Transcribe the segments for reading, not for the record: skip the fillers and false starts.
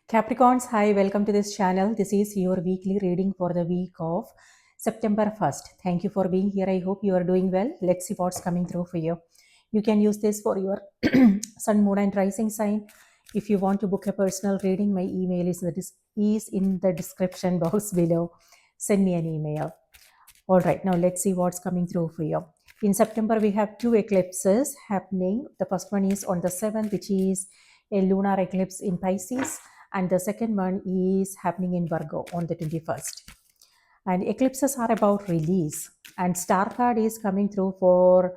Capricorns, hi, welcome to this channel. This is your weekly reading for the week of September 1st. Thank you for being here. I hope you are doing well. Let's see what's coming through for you. You can use this for your sun, moon, and rising sign. If you want to book a personal reading, my email is in the description box below. Send me an email. All right, now let's see what's coming through for you. In September, we have two eclipses happening. The first one is on the 7th, which is a lunar eclipse in Pisces, and the second one is happening in Virgo on the 21st. And eclipses are about release, and star card is coming through for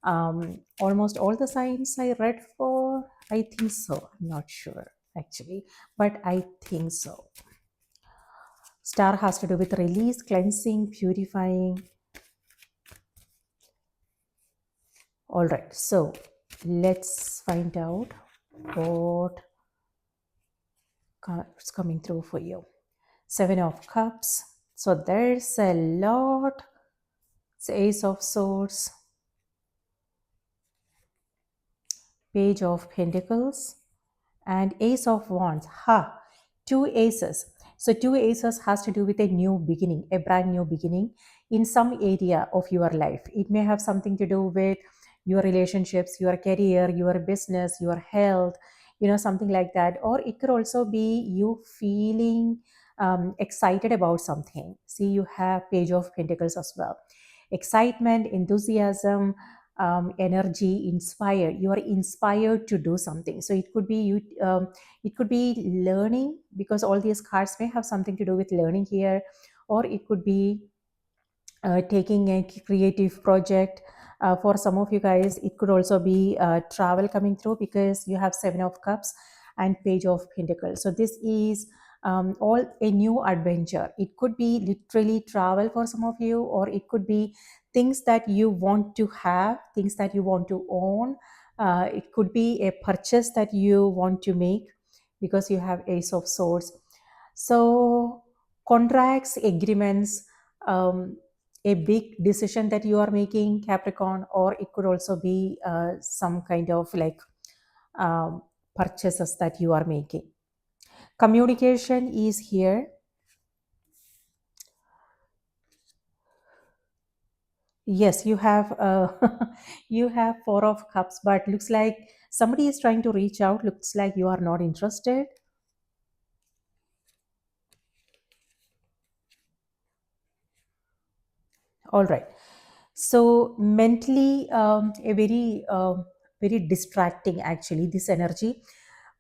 almost all the signs I read for. I think so. I'm not sure actually, but I think so. Star has to do with release, cleansing, purifying. All right, so let's find out what is coming through for you. 7 of Cups. So there's a lot. It's Ace of Swords, Page of Pentacles, and Ace of Wands. Two aces. So two aces has to do with a new beginning, a brand new beginning in some area of your life. It may have something to do with your relationships, your career, your business, your health, something like that. Or it could also be you feeling excited about something. See, you have Page of Pentacles as well. Excitement, enthusiasm, energy, inspired. You are inspired to do something. So it could be you. It could be learning, because all these cards may have something to do with learning here, or it could be taking a creative project. For some of you guys, it could also be travel coming through, because you have 7 of Cups and Page of Pentacles. So this is all a new adventure. It could be literally travel for some of you, or it could be things that you want to have, things that you want to own. It could be a purchase that you want to make, because you have Ace of Swords. So contracts, agreements, a big decision that you are making, Capricorn, or it could also be some kind of like purchases that you are making. Communication is here. Yes, you have you have 4 of Cups, but looks like somebody is trying to reach out. Looks like you are not interested. All right. So mentally, a very distracting actually, this energy.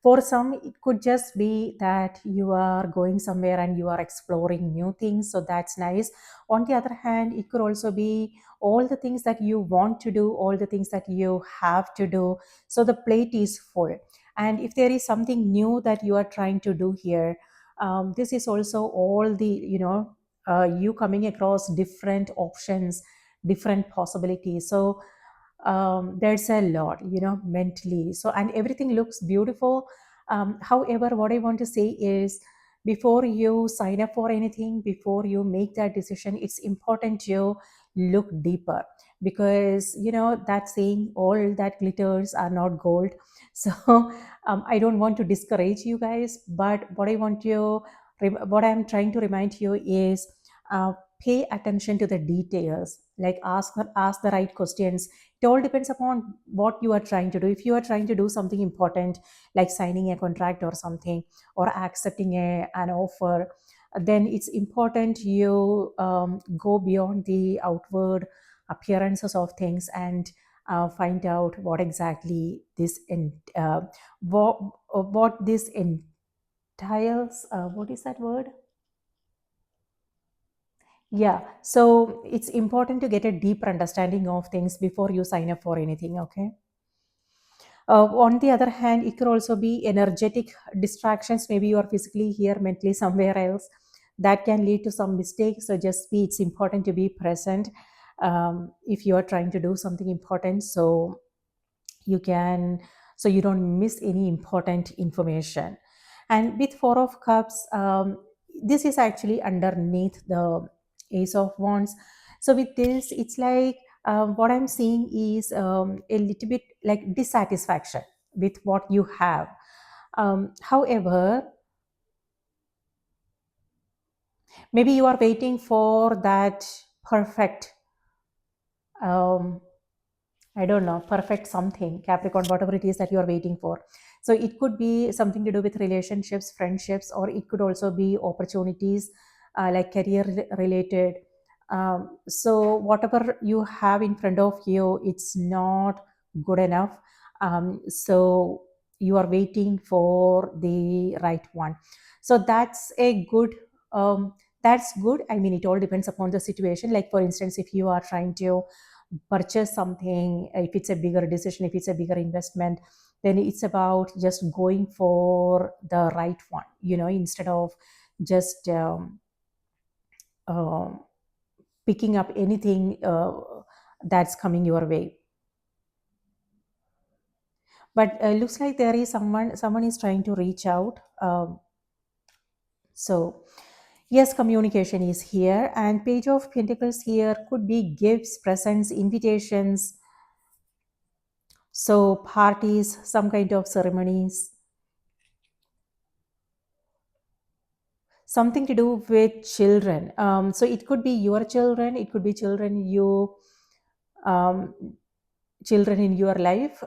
For some, it could just be that you are going somewhere and you are exploring new things. So that's nice. On the other hand, it could also be all the things that you want to do, all the things that you have to do. So the plate is full. And if there is something new that you are trying to do here, this is also all the, you coming across different options, different possibilities. So there's a lot, mentally. So, and everything looks beautiful. However, what I want to say is, before you sign up for anything, before you make that decision, it's important to look deeper, because that saying, all that glitters are not gold. So I don't want to discourage you guys, but what I'm trying to remind you is, uh, pay attention to the details, like ask the right questions. It all depends upon what you are trying to do. If you are trying to do something important, like signing a contract or something, or accepting an offer, then it's important you go beyond the outward appearances of things, and find out what exactly what this entails. What is that word? Yeah, so it's important to get a deeper understanding of things before you sign up for anything, okay? On the other hand, it could also be energetic distractions. Maybe you are physically here, mentally somewhere else. That can lead to some mistakes. So just it's important to be present if you are trying to do something important. So you can, so you don't miss any important information. And with 4 of Cups, this is actually underneath the Ace of Wands. So with this, it's like, what I'm seeing is a little bit like dissatisfaction with what you have. However, Maybe you are waiting for that perfect, um, I don't know, perfect something, Capricorn, whatever it is that you are waiting for. So it could be something to do with relationships, friendships, or it could also be opportunities, like career related. So whatever you have in front of you, it's not good enough. So you are waiting for the right one. So that's a good. That's good. I mean, it all depends upon the situation. Like for instance, if you are trying to purchase something, if it's a bigger decision, if it's a bigger investment, then it's about just going for the right one, instead of just um, picking up anything that's coming your way. But looks like there is someone is trying to reach out. So yes, communication is here, and page of pentacles here could be gifts, presents, invitations, so parties, some kind of ceremonies, something to do with children. So it could be your children, it could be um, children in your life.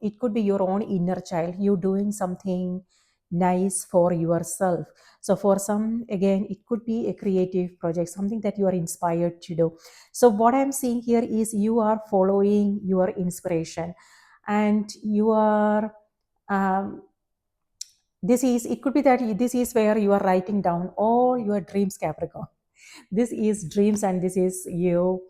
It could be your own inner child, you doing something nice for yourself. So for some, again, it could be a creative project, something that you are inspired to do. So what I'm seeing here is you are following your inspiration, and you are um, this is, it could be that this is where you are writing down all your dreams, Capricorn. This is dreams, and this is you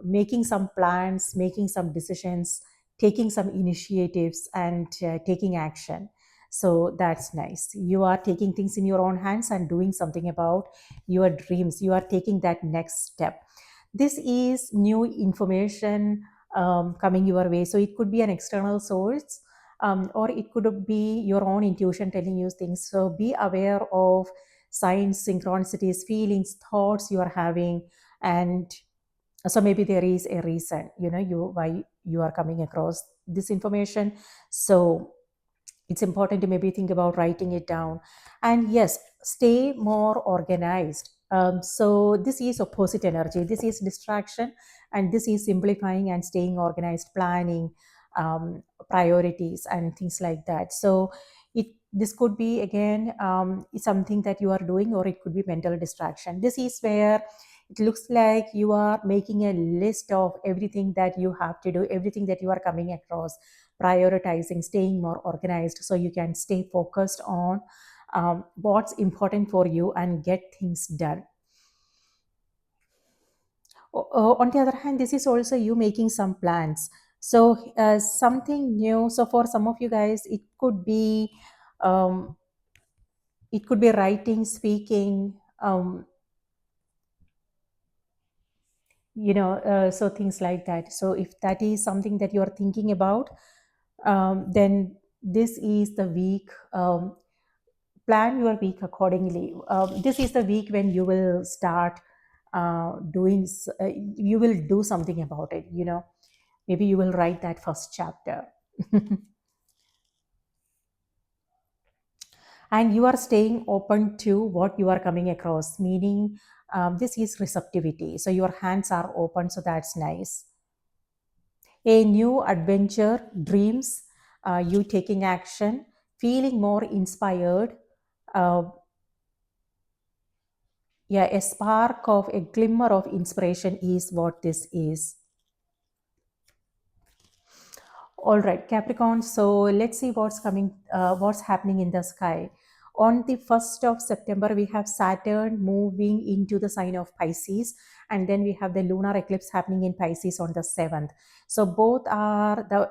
making some plans, making some decisions, taking some initiatives, and taking action. So that's nice. You are taking things in your own hands and doing something about your dreams. You are taking that next step. This is new information coming your way. So it could be an external source, or it could be your own intuition telling you things. So be aware of signs, synchronicities, feelings, thoughts you are having. And so maybe there is a reason, you why you are coming across this information. So it's important to maybe think about writing it down. And yes, stay more organized. So this is opposite energy, this is distraction, and this is simplifying and staying organized, planning, priorities and things like that. So this could be again something that you are doing, or it could be mental distraction. This is where it looks like you are making a list of everything that you have to do, everything that you are coming across, prioritizing, staying more organized so you can stay focused on what's important for you and get things done. On the other hand, this is also you making some plans. So something new. So for some of you guys, um, it could be writing, speaking, so things like that. So if that is something that you are thinking about, then this is the week. Plan your week accordingly. This is the week when you will start you will do something about it. Maybe you will write that first chapter. And you are staying open to what you are coming across, meaning this is receptivity. So your hands are open, so that's nice. A new adventure, dreams, you taking action, feeling more inspired. Uh, yeah, a spark of a glimmer of inspiration is what this is. All right, Capricorn. So let's see what's happening in the sky. On the 1st of September, we have Saturn moving into the sign of Pisces, and then we have the lunar eclipse happening in Pisces on the 7th. So both are the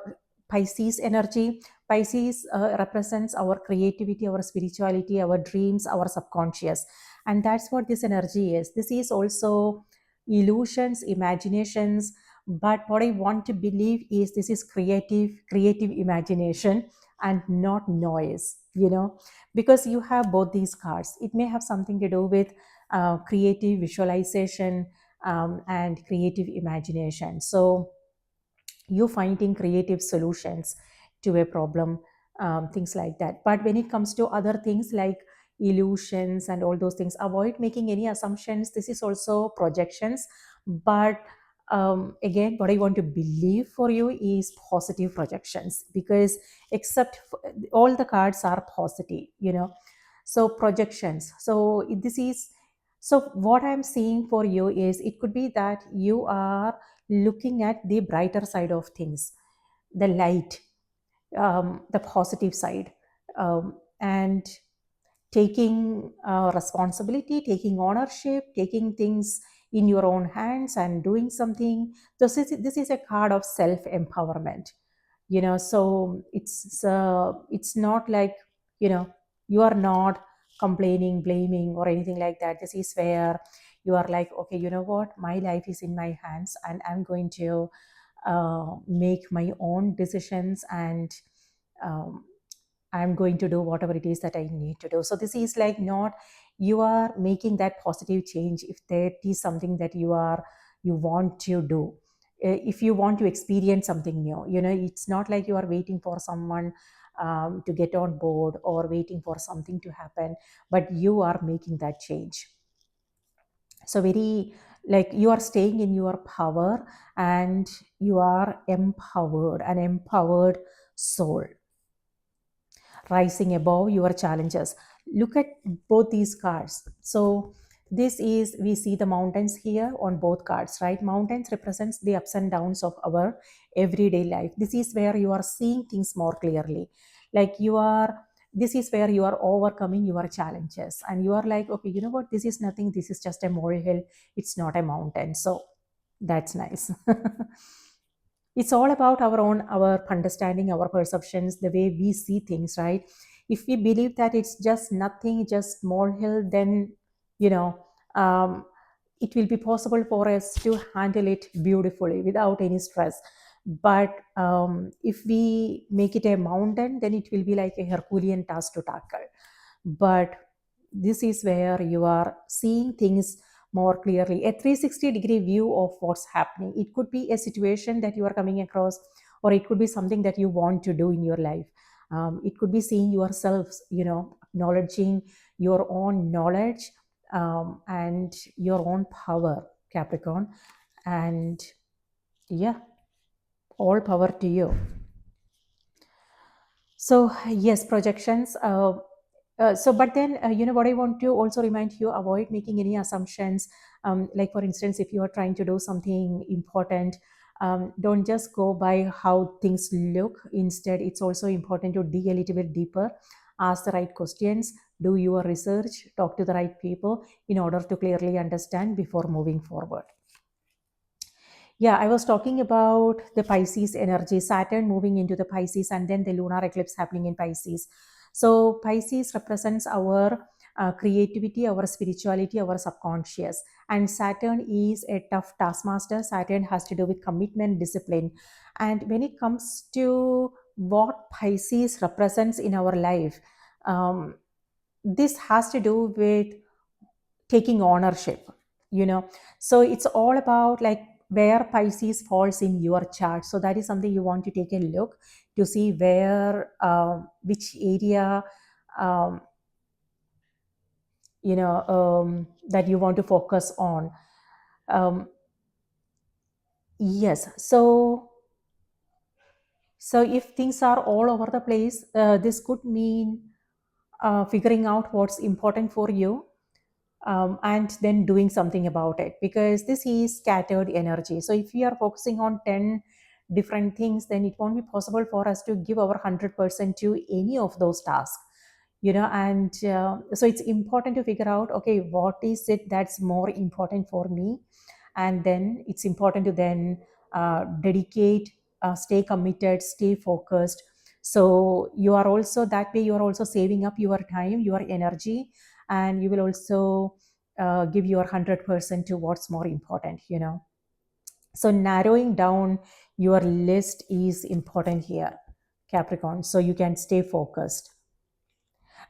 Pisces energy. Pisces represents our creativity, our spirituality, our dreams, our subconscious. And that's what this energy is. This is also illusions, imaginations, but what I want to believe is this is creative imagination and not noise, because you have both these cards. It may have something to do with creative visualization, and creative imagination. So you finding creative solutions to a problem, things like that. But when it comes to other things like illusions and all those things. Avoid making any assumptions. This is also projections, but again, what I want to believe for you is positive projections, because all the cards are positive, so projections. So this is, so what I'm seeing for you is, it could be that you are looking at the brighter side of things, the light, the positive side, and taking responsibility, taking ownership, taking things in your own hands and doing something. This is a card of self empowerment, so it's not like, you know you are not complaining, blaming, or anything like that. This is where you are like, okay, you know what, my life is in my hands, and I'm going to make my own decisions, and um, I'm going to do whatever it is that I need to do. So this is like, not, you are making that positive change if there is something that you want to do. If you want to experience something new, it's not like you are waiting for someone to get on board, or waiting for something to happen, but you are making that change. So very, like, you are staying in your power, and you are empowered, an empowered soul, rising above your challenges. Look at both these cards. So this is, we see the mountains here on both cards, right? Mountains represents the ups and downs of our everyday life. This is where you are seeing things more clearly. Like, this is where you are overcoming your challenges, and you are like, okay, you know what, this is nothing, this is just a molehill, it's not a mountain. So that's nice. It's all about our understanding, our perceptions, the way we see things, right? If we believe that it's just nothing, just molehill, then you know um, it will be possible for us to handle it beautifully without any stress. But if we make it a mountain, then it will be like a Herculean task to tackle. But this is where you are seeing things more clearly, a 360-degree view of what's happening. It could be a situation that you are coming across, or it could be something that you want to do in your life. It could be seeing yourselves, acknowledging your own knowledge, and your own power, Capricorn. And yeah, all power to you. So yes, projections. But then, what I want to also remind you: avoid making any assumptions. Like, for instance, if you are trying to do something important, don't just go by how things look. Instead, it's also important to dig a little bit deeper, ask the right questions, do your research, talk to the right people in order to clearly understand before moving forward. Yeah, I was talking about the Pisces energy, Saturn moving into the Pisces, and then the lunar eclipse happening in Pisces. So, Pisces represents our creativity, our spirituality, our subconscious. And Saturn is a tough taskmaster. Saturn has to do with commitment, discipline. And when it comes to what Pisces represents in our life, um, this has to do with taking ownership, so it's all about, like, where Pisces falls in your chart. So that is something you want to take a look to see where, which area, um, that you want to focus on. um, yes, so if things are all over the place, this could mean figuring out what's important for you, and then doing something about it, because this is scattered energy. So if we are focusing on 10 different things, then it won't be possible for us to give our 100% to any of those tasks, and so it's important to figure out, okay, what is it that's more important for me, and then it's important to then dedicate, stay committed, stay focused. So you are also, that way you are also saving up your time, your energy, and you will also give your 100% to what's more important, so narrowing down your list is important here, Capricorn, so you can stay focused.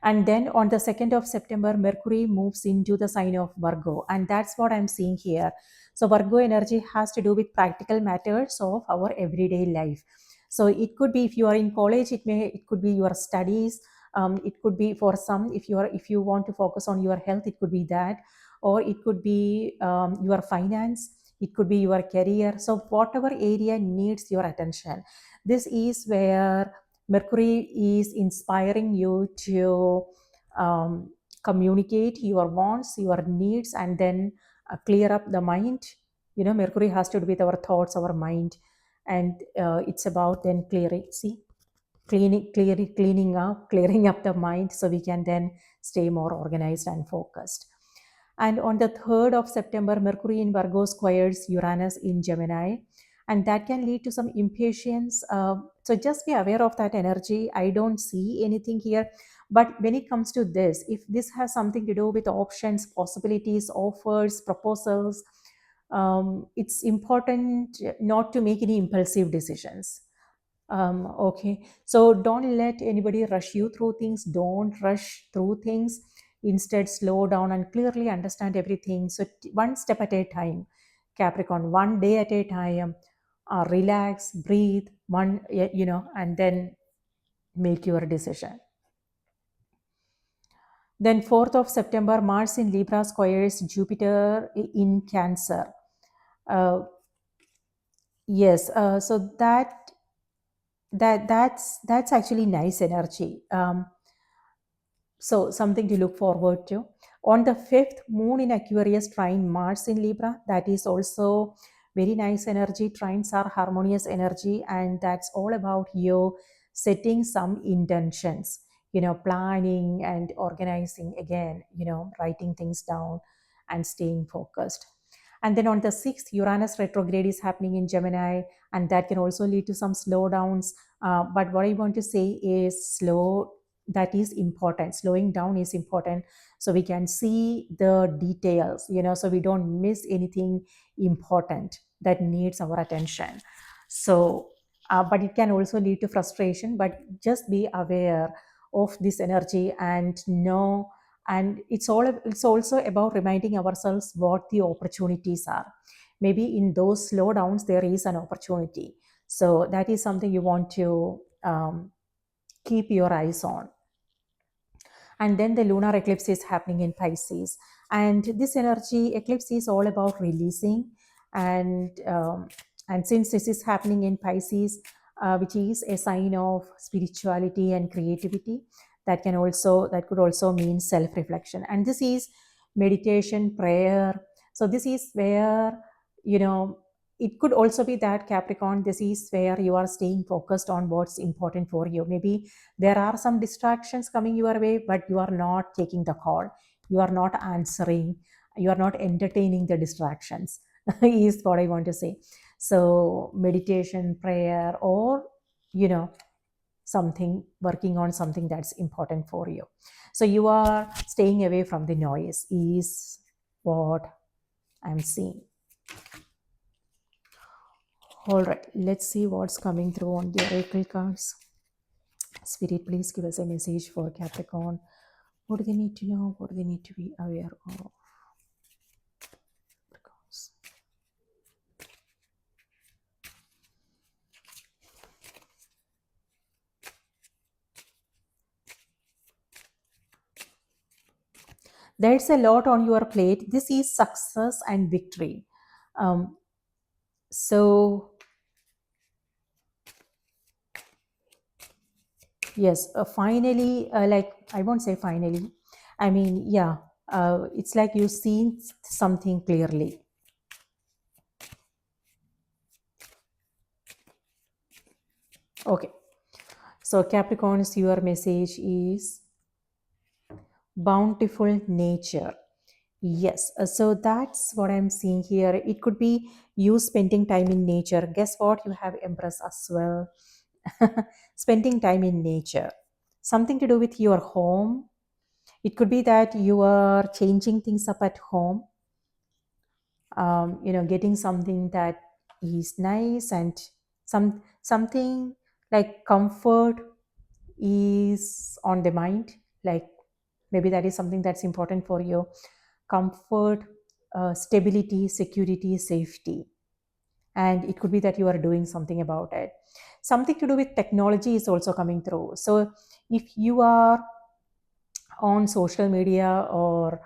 And then on the 2nd of September, Mercury moves into the sign of Virgo. And that's what I'm seeing here. So Virgo energy has to do with practical matters of our everyday life. So it could be, if you are in college, it could be your studies. It could be for some, if you want to focus on your health, it could be that, or it could be your finance, it could be your career. So whatever area needs your attention, this is where Mercury is inspiring you to um, communicate your wants, your needs, and then clear up the mind. Mercury has to do with our thoughts, our mind, and it's about then clearing up the mind, so we can then stay more organized and focused. And on the 3rd of September, Mercury in Virgo squares Uranus in Gemini, and that can lead to some impatience. So just be aware of that energy. I don't see anything here. But when it comes to this, if this has something to do with options, possibilities, offers, proposals, it's important not to make any impulsive decisions. Okay, so don't let anybody rush you through things. Don't rush through things. Instead, slow down and clearly understand everything. So, one step at a time, Capricorn, one day at a time. Relax, breathe, and then make your decision. Then 4th of September, Mars in Libra squares Jupiter in Cancer. Yes, so that's actually nice energy. So something to look forward to. On the 5th, Moon in Aquarius trine Mars in Libra. That is also very nice energy. Trines are harmonious energy, and that's all about you setting some intentions, planning and organizing again, writing things down and staying focused. And then on the 6th, Uranus retrograde is happening in Gemini, and that can also lead to some slowdowns. But what I want to say is that is important. Slowing down is important, so we can see the details, so we don't miss anything important that needs our attention. So, but it can also lead to frustration, but just be aware of this energy and know. And it's also about reminding ourselves what the opportunities are. Maybe in those slowdowns there is an opportunity, so that is something you want to keep your eyes on. And then the lunar eclipse is happening in Pisces, and this energy eclipse is all about releasing. And since this is happening in Pisces, which is a sign of spirituality and creativity, that could also mean self-reflection, and this is meditation, prayer. So this is where, it could also be that, Capricorn, this is where you are staying focused on what's important for you. Maybe there are some distractions coming your way, but you are not taking the call, you are not answering, you are not entertaining the distractions, is what I want to say. So meditation, prayer, or something, working on something that's important for you. So you are staying away from the noise, is what I'm seeing. All right, let's see what's coming through on the oracle cards. Spirit, please give us a message for Capricorn. What do they need to know? What do they need to be aware of? There's a lot on your plate. This is success and victory. So, yes, finally, like, I won't say finally. I mean, yeah, it's like you've seen something clearly. Okay. So, Capricorns, your message is bountiful nature. Yes, so that's what I'm seeing here. It could be you spending time in nature. Guess what? You have Empress as well. Spending time in nature. Something to do with your home. It could be that you are changing things up at home. Getting something that is nice, and something like comfort is on the mind. Like, maybe that is something that's important for you. Comfort, stability, security, safety. And it could be that you are doing something about it. Something to do with technology is also coming through. So If you are on social media, or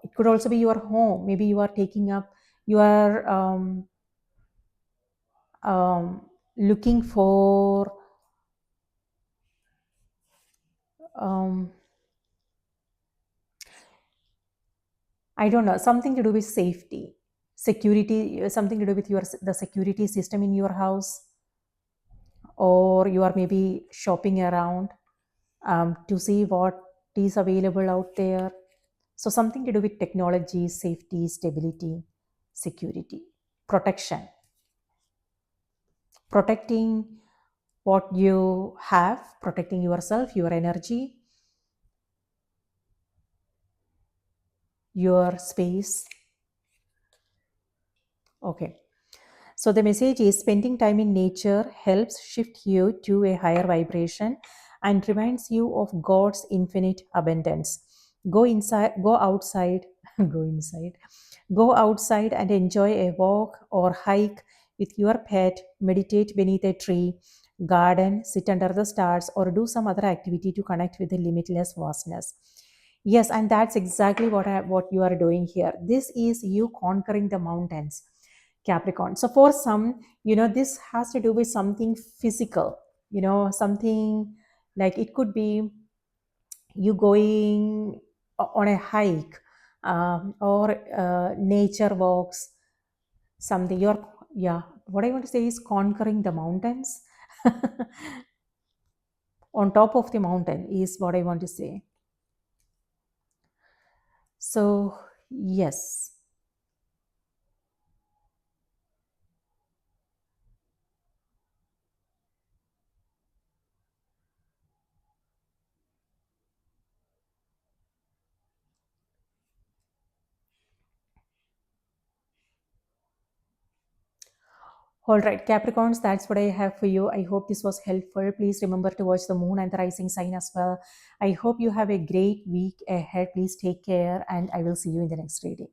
it could also be your home, maybe you are taking up, you are looking for um, I don't know, something to do with safety, security, something to do with your the security system in your house, or you are maybe shopping around to see what is available out there. So something to do with technology, safety, stability, security, protection, protecting what you have, protecting yourself, your energy, your space. Okay. So the message is spending time in nature helps shift you to a higher vibration and reminds you of God's infinite abundance. Go inside, go outside, go inside, go outside and enjoy a walk or hike with your pet, meditate beneath a tree, garden, sit under the stars, or do some other activity to connect with the limitless vastness. Yes, and that's exactly what you are doing here. This is you conquering the mountains, Capricorn. So for some, this has to do with something physical, something like it could be you going on a hike, or nature walks, something. Yeah, what I want to say is conquering the mountains. On top of the mountain is what I want to say. So, yes. All right, Capricorns, that's what I have for you. I hope this was helpful. Please remember to watch the moon and the rising sign as well. I hope you have a great week ahead. Please take care, and I will see you in the next reading.